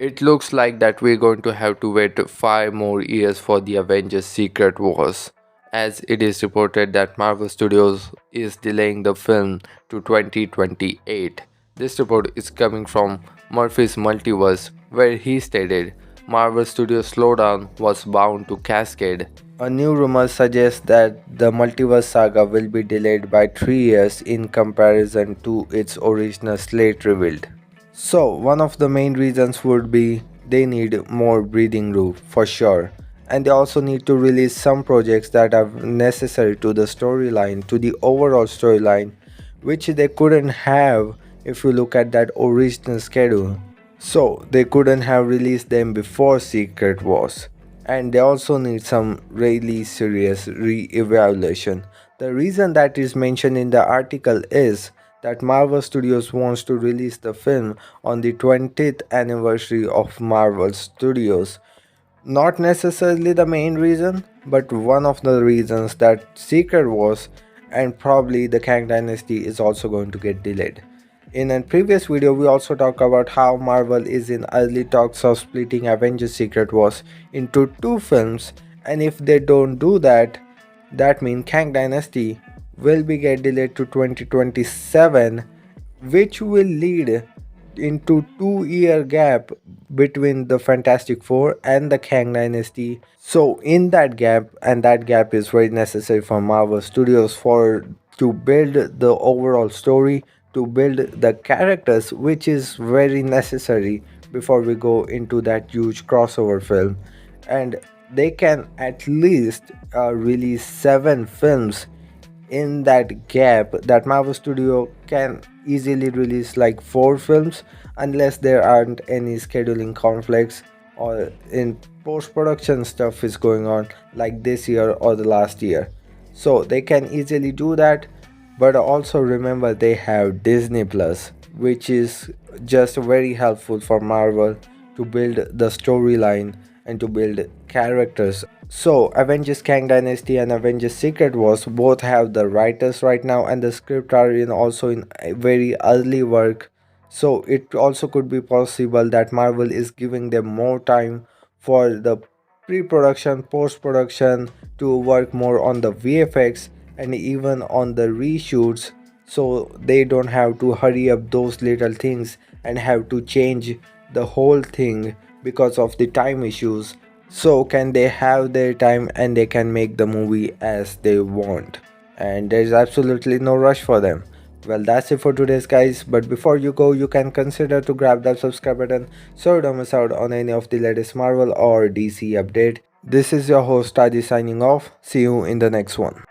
It looks like that we're going to have to wait 5 more years for the Avengers Secret Wars, as it is reported that Marvel Studios is delaying the film to 2028. This report is coming from Murphy's Multiverse, where he stated Marvel Studios' slowdown was bound to cascade. A new rumor suggests that the multiverse saga will be delayed by 3 years in comparison to its original slate revealed. So, one of the main reasons would be they need more breathing room for sure, and they also need to release some projects that are necessary to the storyline, to the overall storyline, which they couldn't have if you look at that original schedule. So, they couldn't have released them before Secret Wars, and they also need some really serious re-evaluation. The reason that is mentioned in the article is that Marvel Studios wants to release the film on the 20th anniversary of Marvel Studios. Not necessarily the main reason, but one of the reasons that Secret Wars and probably the Kang Dynasty is also going to get delayed. In a previous video, we also talked about how Marvel is in early talks of splitting Avengers Secret Wars into 2 films, and if they don't do that, that means Kang Dynasty will be get delayed to 2027, which will lead into 2-year gap between the Fantastic Four and the Kang Dynasty. So in that gap, and that gap is very necessary for Marvel Studios for to build the overall story, to build the characters, which is very necessary before we go into that huge crossover film. And they can at least release 7 films in that gap. That Marvel Studio can easily release like 4 films unless there aren't any scheduling conflicts or in post-production stuff is going on like this year or the last year. So they can easily do that, but also remember they have Disney Plus, which is just very helpful for Marvel to build the storyline and to build characters. So Avengers Kang Dynasty and Avengers Secret Wars both have the writers right now, and the script are also in a very early work. So it also could be possible that Marvel is giving them more time for the pre-production, post-production, to work more on the VFX and even on the reshoots, so they don't have to hurry up those little things and have to change the whole thing because of the time issues. So can they have their time and they can make the movie as they want, and there is absolutely no rush for them. Well, that's it for today's guys, but before you go, you can consider to grab that subscribe button so you don't miss out on any of the latest Marvel or DC update. This is your host Adi signing off. See you in the next one.